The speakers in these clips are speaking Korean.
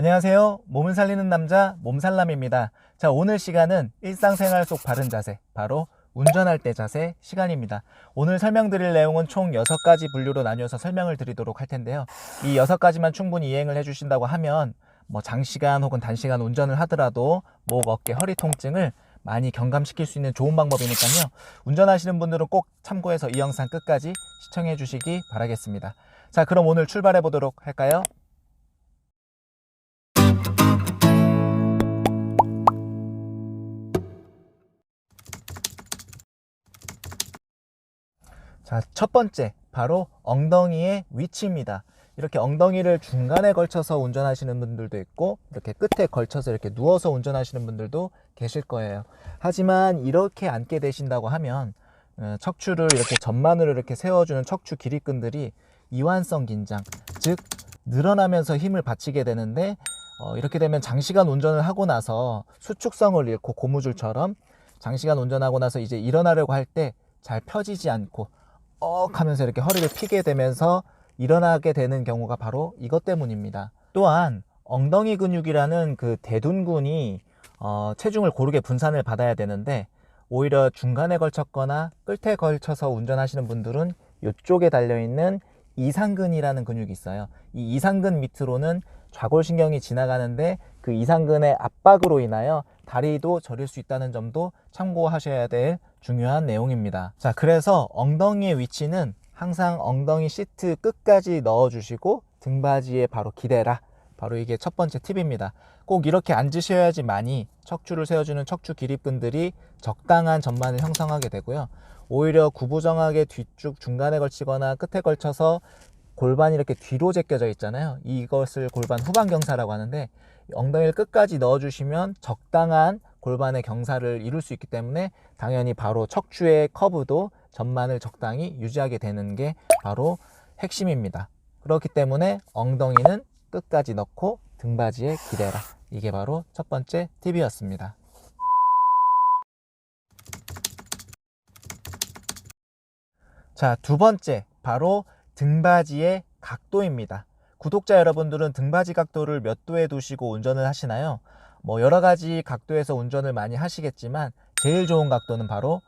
안녕하세요. 몸을 살리는 남자 몸살남입니다. 자, 오늘 시간은 일상생활 속 바른 자세, 바로 운전할 때 자세 시간입니다. 오늘 설명드릴 내용은 총 6가지 분류로 나뉘어서 설명을 드리도록 할 텐데요. 이 6가지만 충분히 이행을 해주신다고 하면 장시간 혹은 단시간 운전을 하더라도 목, 어깨, 허리 통증을 많이 경감시킬 수 있는 좋은 방법이니까요. 운전하시는 분들은 꼭 참고해서 이 영상 끝까지 시청해 주시기 바라겠습니다. 자, 그럼 오늘 출발해 보도록 할까요? 자, 첫 번째, 바로 엉덩이의 위치입니다. 이렇게 엉덩이를 중간에 걸쳐서 운전하시는 분들도 있고, 이렇게 끝에 걸쳐서 이렇게 누워서 운전하시는 분들도 계실 거예요. 하지만 이렇게 앉게 되신다고 하면 척추를 이렇게 전만으로 이렇게 세워주는 척추 기립근들이 이완성 긴장, 즉 늘어나면서 힘을 받치게 되는데, 이렇게 되면 장시간 운전을 하고 나서 수축성을 잃고 고무줄처럼 장시간 운전하고 나서 이제 일어나려고 할 때 잘 펴지지 않고 하면서 이렇게 허리를 피게 되면서 일어나게 되는 경우가 바로 이것 때문입니다. 또한 엉덩이 근육이라는 그 대둔근이 체중을 고르게 분산을 받아야 되는데, 오히려 중간에 걸쳤거나 끝에 걸쳐서 운전하시는 분들은 이쪽에 달려있는 이상근이라는 근육이 있어요. 이 이상근 밑으로는 좌골신경이 지나가는데, 그 이상근의 압박으로 인하여 다리도 저릴 수 있다는 점도 참고하셔야 될 중요한 내용입니다. 자, 그래서 엉덩이의 위치는 항상 엉덩이 시트 끝까지 넣어주시고 등받이에 바로 기대라. 바로 이게 첫 번째 팁입니다. 꼭 이렇게 앉으셔야지만이 척추를 세워주는 척추 기립근들이 적당한 전만을 형성하게 되고요. 오히려 구부정하게 뒤쪽 중간에 걸치거나 끝에 걸쳐서 골반이 이렇게 뒤로 제껴져 있잖아요. 이것을 골반 후방 경사라고 하는데, 엉덩이를 끝까지 넣어주시면 적당한 골반의 경사를 이룰 수 있기 때문에 당연히 바로 척추의 커브도 전만을 적당히 유지하게 되는 게 바로 핵심입니다. 그렇기 때문에 엉덩이는 끝까지 넣고 등받이에 기대라. 이게 바로 첫 번째 팁이었습니다. 자, 두 번째, 바로 등받이의 각도입니다. 구독자 여러분들은 등받이 각도를 몇 도에 두시고 운전을 하시나요? 여러 가지 각도에서 운전을 많이 하시겠지만 제일 좋은 각도는 바로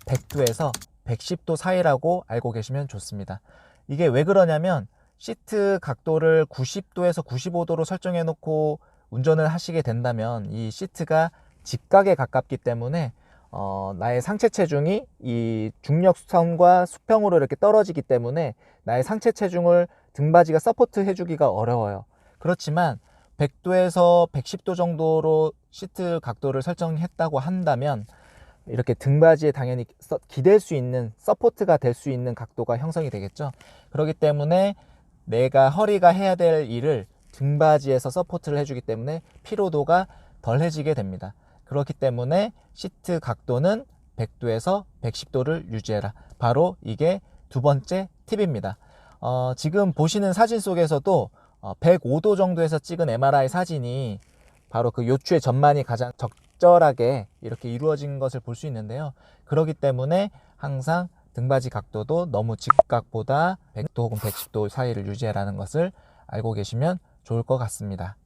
100도에서 110도 사이라고 알고 계시면 좋습니다. 이게 왜 그러냐면, 시트 각도를 90도에서 95도로 설정해 놓고 운전을 하시게 된다면 이 시트가 직각에 가깝기 때문에 나의 상체 체중이 이 중력선과 수평으로 이렇게 떨어지기 때문에 나의 상체 체중을 등받이가 서포트 해주기가 어려워요. 그렇지만 100도에서 110도 정도로 시트 각도를 설정했다고 한다면 이렇게 등받이에 당연히 기댈 수 있는, 서포트가 될 수 있는 각도가 형성이 되겠죠. 그렇기 때문에 내가 허리가 해야 될 일을 등받이에서 서포트를 해주기 때문에 피로도가 덜해지게 됩니다. 그렇기 때문에 시트 각도는 100도에서 110도를 유지해라. 바로 이게 두 번째 팁입니다. 지금 보시는 사진 속에서도 105도 정도에서 찍은 MRI 사진이 바로 그 요추의 전만이 가장 적절하게 이렇게 이루어진 것을 볼 수 있는데요. 그렇기 때문에 항상 등받이 각도도 너무 직각보다 100도 혹은 110도 사이를 유지해라는 것을 알고 계시면 좋을 것 같습니다.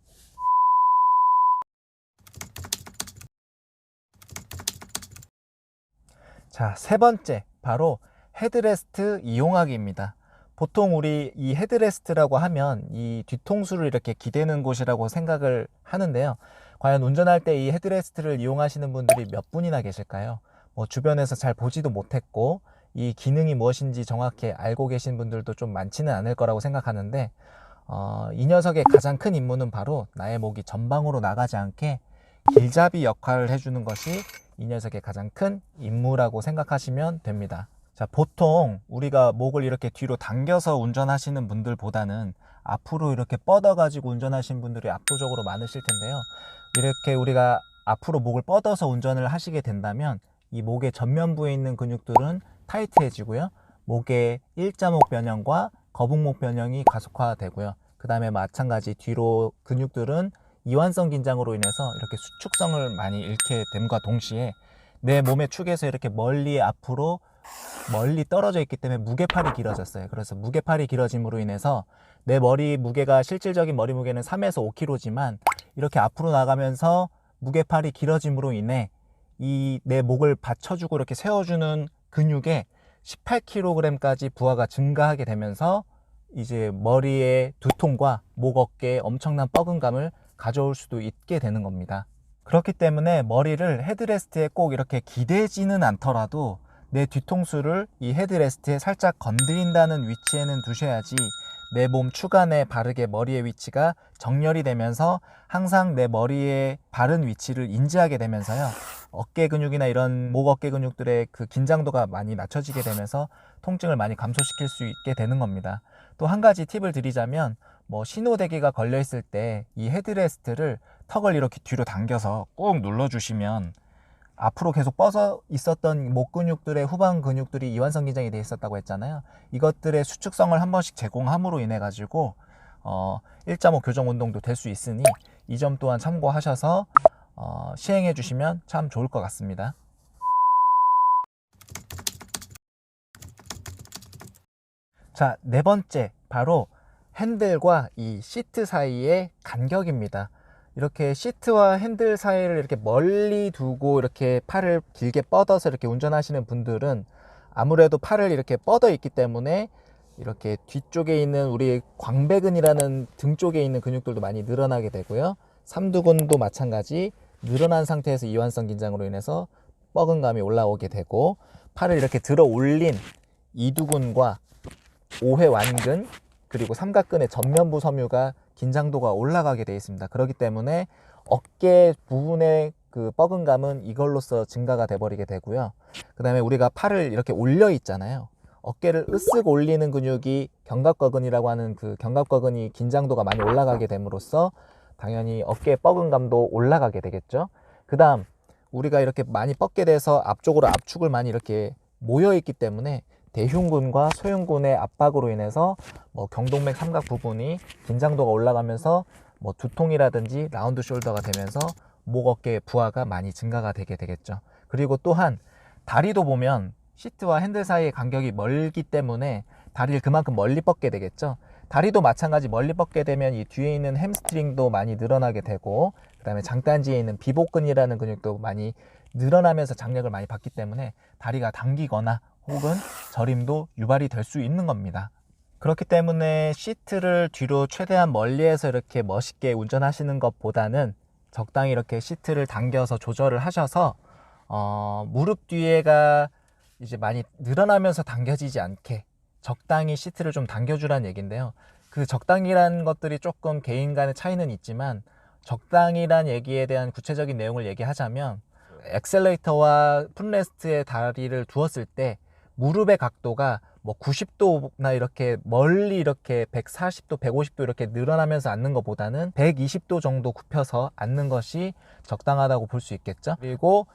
자, 세 번째, 바로 헤드레스트 이용하기입니다. 보통 우리 이 헤드레스트라고 하면 이 뒤통수를 이렇게 기대는 곳이라고 생각을 하는데요. 과연 운전할 때 이 헤드레스트를 이용하시는 분들이 몇 분이나 계실까요? 주변에서 잘 보지도 못했고 이 기능이 무엇인지 정확히 알고 계신 분들도 좀 많지는 않을 거라고 생각하는데, 이 녀석의 가장 큰 임무는 바로 나의 목이 전방으로 나가지 않게 길잡이 역할을 해주는 것이 이 녀석의 가장 큰 임무라고 생각하시면 됩니다. 자, 보통 우리가 목을 이렇게 뒤로 당겨서 운전하시는 분들보다는 앞으로 이렇게 뻗어 가지고 운전하시는 분들이 압도적으로 많으실 텐데요. 이렇게 우리가 앞으로 목을 뻗어서 운전을 하시게 된다면 이 목의 전면부에 있는 근육들은 타이트해지고요. 목의 일자목 변형과 거북목 변형이 가속화되고요. 그 다음에 마찬가지 뒤로 근육들은 이완성 긴장으로 인해서 이렇게 수축성을 많이 잃게 됨과 동시에 내 몸의 축에서 이렇게 멀리 앞으로 멀리 떨어져 있기 때문에 무게팔이 길어졌어요. 그래서 무게팔이 길어짐으로 인해서 내 머리 무게가 실질적인 머리 무게는 3에서 5kg지만 이렇게 앞으로 나가면서 무게팔이 길어짐으로 인해 이 내 목을 받쳐주고 이렇게 세워주는 근육에 18kg까지 부하가 증가하게 되면서 이제 머리의 두통과 목, 어깨에 엄청난 뻐근감을 가져올 수도 있게 되는 겁니다. 그렇기 때문에 머리를 헤드레스트에 꼭 이렇게 기대지는 않더라도 내 뒤통수를 이 헤드레스트에 살짝 건드린다는 위치에는 두셔야지 내 몸 추간에 바르게 머리의 위치가 정렬이 되면서 항상 내 머리의 바른 위치를 인지하게 되면서요, 어깨 근육이나 이런 목 어깨 근육들의 그 긴장도가 많이 낮춰지게 되면서 통증을 많이 감소시킬 수 있게 되는 겁니다. 또 한 가지 팁을 드리자면, 뭐 신호대기가 걸려 있을 때 이 헤드레스트를 턱을 이렇게 뒤로 당겨서 꾹 눌러주시면 앞으로 계속 뻗어 있었던 목 근육들의 후방 근육들이 이완성 긴장이 돼 있었다고 했잖아요. 이것들의 수축성을 한 번씩 제공함으로 인해 가지고 1.5 교정 운동도 될 수 있으니 이 점 또한 참고하셔서 시행해 주시면 참 좋을 것 같습니다. 자, 네 번째, 바로 핸들과 이 시트 사이의 간격입니다. 이렇게 시트와 핸들 사이를 이렇게 멀리 두고 이렇게 팔을 길게 뻗어서 이렇게 운전하시는 분들은 아무래도 팔을 이렇게 뻗어 있기 때문에 이렇게 뒤쪽에 있는 우리 광배근이라는 등 쪽에 있는 근육들도 많이 늘어나게 되고요. 삼두근도 마찬가지, 늘어난 상태에서 이완성 긴장으로 인해서 뻐근감이 올라오게 되고, 팔을 이렇게 들어 올린 이두근과 5회 완근 그리고 삼각근의 전면부 섬유가 긴장도가 올라가게 되어 있습니다. 그렇기 때문에 어깨 부분의 그 뻐근감은 이걸로써 증가가 돼 버리게 되고요. 그 다음에 우리가 팔을 이렇게 올려 있잖아요. 어깨를 으쓱 올리는 근육이 견갑거근이라고 하는 그 견갑거근이 긴장도가 많이 올라가게 됨으로써 당연히 어깨 뻐근감도 올라가게 되겠죠. 그 다음 우리가 이렇게 많이 뻗게 돼서 앞쪽으로 압축을 많이 이렇게 모여 있기 때문에 대흉근과 소흉근의 압박으로 인해서 뭐 경동맥 삼각 부분이 긴장도가 올라가면서 뭐 두통이라든지 라운드 숄더가 되면서 목 어깨의 부하가 많이 증가가 되게 되겠죠. 그리고 또한 다리도 보면 시트와 핸들 사이의 간격이 멀기 때문에 다리를 그만큼 멀리 뻗게 되겠죠. 다리도 마찬가지, 멀리 뻗게 되면 이 뒤에 있는 햄스트링도 많이 늘어나게 되고, 그 다음에 장단지에 있는 비복근이라는 근육도 많이 늘어나면서 장력을 많이 받기 때문에 다리가 당기거나 혹은 저림도 유발이 될 수 있는 겁니다. 그렇기 때문에 시트를 뒤로 최대한 멀리해서 이렇게 멋있게 운전하시는 것보다는 적당히 이렇게 시트를 당겨서 조절을 하셔서 무릎 뒤에가 이제 많이 늘어나면서 당겨지지 않게 적당히 시트를 좀 당겨주라는 얘기인데요. 그 적당히라는 것들이 조금 개인 간의 차이는 있지만, 적당히란 얘기에 대한 구체적인 내용을 얘기하자면, 엑셀레이터와 풋레스트에 다리를 두었을 때 무릎의 각도가 뭐 90도나 이렇게 멀리 이렇게 140도, 150도 이렇게 늘어나면서 앉는 것보다는 120도 정도 굽혀서 앉는 것이 적당하다고 볼 수 있겠죠. 그리고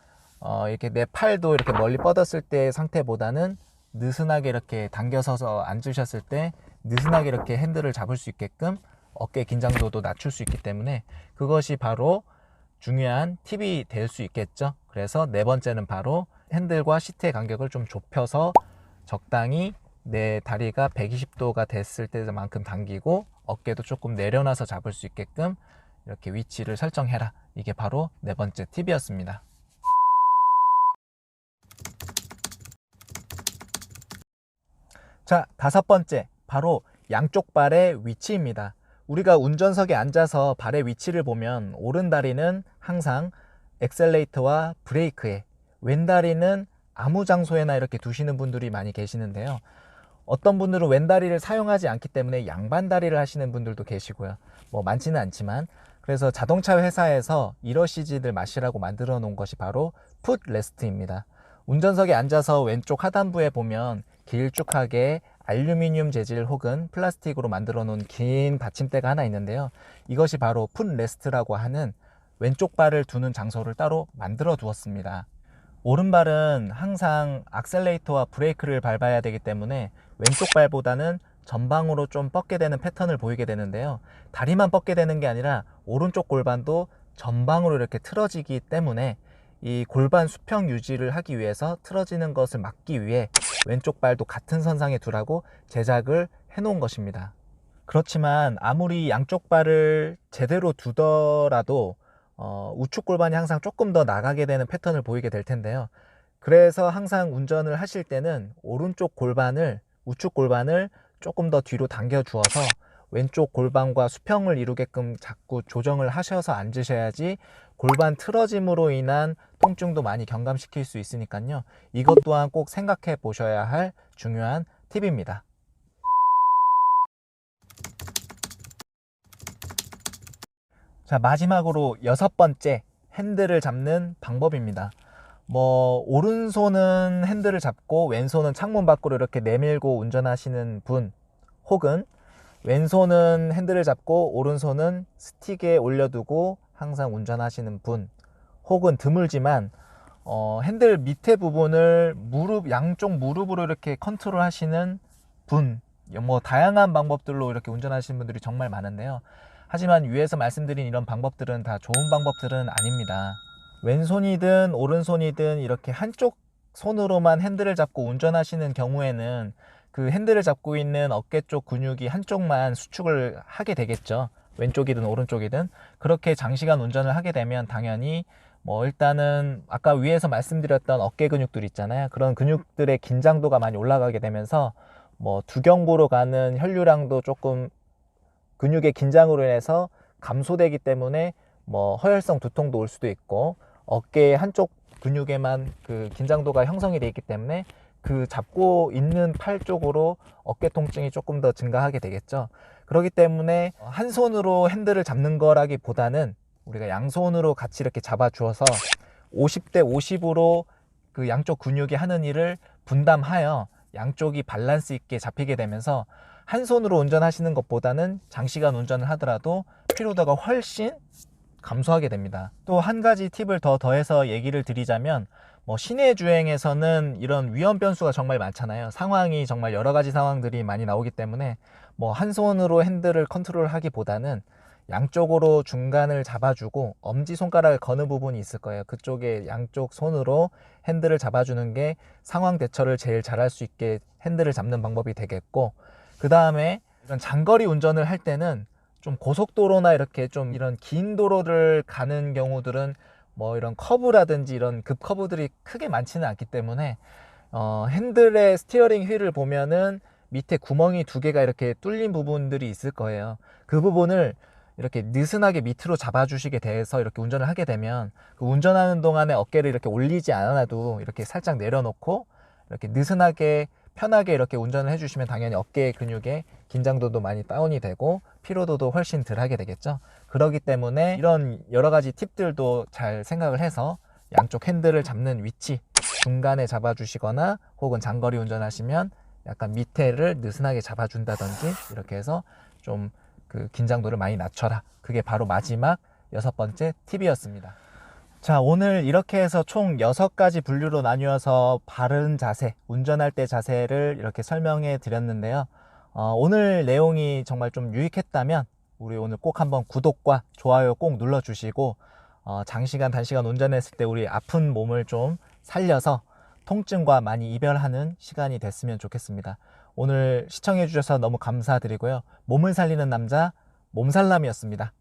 이렇게 내 팔도 이렇게 멀리 뻗었을 때 상태보다는 느슨하게 이렇게 당겨서서 앉으셨을 때 느슨하게 이렇게 핸들을 잡을 수 있게끔 어깨 긴장도도 낮출 수 있기 때문에 그것이 바로 중요한 팁이 될 수 있겠죠. 그래서 네 번째는 바로 핸들과 시트의 간격을 좀 좁혀서 적당히 내 다리가 120도가 됐을 때만큼 당기고 어깨도 조금 내려놔서 잡을 수 있게끔 이렇게 위치를 설정해라. 이게 바로 네 번째 팁이었습니다. 자, 다섯 번째, 바로 양쪽 발의 위치입니다. 우리가 운전석에 앉아서 발의 위치를 보면 오른다리는 항상 엑셀레이터와 브레이크에, 왼다리는 아무 장소에나 이렇게 두시는 분들이 많이 계시는데요. 어떤 분들은 왼다리를 사용하지 않기 때문에 양반다리를 하시는 분들도 계시고요. 뭐 많지는 않지만, 그래서 자동차 회사에서 이러시지들 마시라고 만들어 놓은 것이 바로 풋레스트입니다. 운전석에 앉아서 왼쪽 하단부에 보면 길쭉하게 알루미늄 재질 혹은 플라스틱으로 만들어 놓은 긴 받침대가 하나 있는데요. 이것이 바로 풋레스트라고 하는 왼쪽 발을 두는 장소를 따로 만들어 두었습니다. 오른발은 항상 악셀레이터와 브레이크를 밟아야 되기 때문에 왼쪽 발보다는 전방으로 좀 뻗게 되는 패턴을 보이게 되는데요. 다리만 뻗게 되는 게 아니라 오른쪽 골반도 전방으로 이렇게 틀어지기 때문에 이 골반 수평 유지를 하기 위해서, 틀어지는 것을 막기 위해 왼쪽 발도 같은 선상에 두라고 제작을 해 놓은 것입니다. 그렇지만 아무리 양쪽 발을 제대로 두더라도 우측 골반이 항상 조금 더 나가게 되는 패턴을 보이게 될 텐데요. 그래서 항상 운전을 하실 때는 오른쪽 골반을, 우측 골반을 조금 더 뒤로 당겨 주어서 왼쪽 골반과 수평을 이루게끔 자꾸 조정을 하셔서 앉으셔야지 골반 틀어짐으로 인한 통증도 많이 경감시킬 수 있으니까요. 이것 또한 꼭 생각해 보셔야 할 중요한 팁입니다. 자, 마지막으로 6번째, 핸들을 잡는 방법입니다. 오른손은 핸들을 잡고 왼손은 창문 밖으로 이렇게 내밀고 운전하시는 분, 혹은 왼손은 핸들을 잡고 오른손은 스틱에 올려두고 항상 운전하시는 분, 혹은 드물지만 핸들 밑에 부분을 양쪽 무릎으로 이렇게 컨트롤 하시는 분, 다양한 방법들로 이렇게 운전하시는 분들이 정말 많은데요. 하지만 위에서 말씀드린 이런 방법들은 다 좋은 방법들은 아닙니다. 왼손이든 오른손이든 이렇게 한쪽 손으로만 핸들을 잡고 운전하시는 경우에는 그 핸들을 잡고 있는 어깨 쪽 근육이 한쪽만 수축을 하게 되겠죠. 왼쪽이든 오른쪽이든. 그렇게 장시간 운전을 하게 되면 당연히 일단은 아까 위에서 말씀드렸던 어깨 근육들 있잖아요. 그런 근육들의 긴장도가 많이 올라가게 되면서 두경부로 가는 혈류량도 조금 근육의 긴장으로 인해서 감소되기 때문에 허혈성 두통도 올 수도 있고, 어깨의 한쪽 근육에만 그 긴장도가 형성이 되어 있기 때문에 그 잡고 있는 팔 쪽으로 어깨 통증이 조금 더 증가하게 되겠죠. 그렇기 때문에 한 손으로 핸들을 잡는 거라기보다는 우리가 양손으로 같이 이렇게 잡아 주어서 50대 50으로 그 양쪽 근육이 하는 일을 분담하여 양쪽이 밸런스 있게 잡히게 되면서 한 손으로 운전하시는 것보다는 장시간 운전을 하더라도 피로도가 훨씬 감소하게 됩니다. 또 한 가지 팁을 더해서 얘기를 드리자면, 시내 주행에서는 이런 위험 변수가 정말 많잖아요. 상황이 정말 여러 가지 상황들이 많이 나오기 때문에 한 손으로 핸들을 컨트롤 하기보다는 양쪽으로 중간을 잡아주고 엄지손가락을 거는 부분이 있을 거예요. 그쪽에 양쪽 손으로 핸들을 잡아주는 게 상황 대처를 제일 잘할 수 있게 핸들을 잡는 방법이 되겠고, 그 다음에 이런 장거리 운전을 할 때는 좀 고속도로나 이렇게 좀 이런 긴 도로를 가는 경우들은 이런 커브라든지 이런 급커브들이 크게 많지는 않기 때문에 핸들의 스티어링 휠을 보면은 밑에 구멍이 2개가 이렇게 뚫린 부분들이 있을 거예요. 그 부분을 이렇게 느슨하게 밑으로 잡아주시게 돼서 이렇게 운전을 하게 되면 그 운전하는 동안에 어깨를 이렇게 올리지 않아도 이렇게 살짝 내려놓고 이렇게 느슨하게 편하게 이렇게 운전을 해주시면 당연히 어깨 근육의 긴장도도 많이 다운이 되고 피로도도 훨씬 덜 하게 되겠죠. 그렇기 때문에 이런 여러 가지 팁들도 잘 생각을 해서 양쪽 핸들을 잡는 위치 중간에 잡아주시거나, 혹은 장거리 운전하시면 약간 밑에를 느슨하게 잡아준다든지 이렇게 해서 좀 그 긴장도를 많이 낮춰라. 그게 바로 마지막 6번째 팁이었습니다. 자, 오늘 이렇게 해서 총 6가지 분류로 나뉘어서 바른 자세, 운전할 때 자세를 이렇게 설명해 드렸는데요. 오늘 내용이 정말 좀 유익했다면 우리 오늘 꼭 한번 구독과 좋아요 꼭 눌러주시고, 장시간 단시간 운전했을 때 우리 아픈 몸을 좀 살려서 통증과 많이 이별하는 시간이 됐으면 좋겠습니다. 오늘 시청해 주셔서 너무 감사드리고요. 몸을 살리는 남자, 몸살남이었습니다.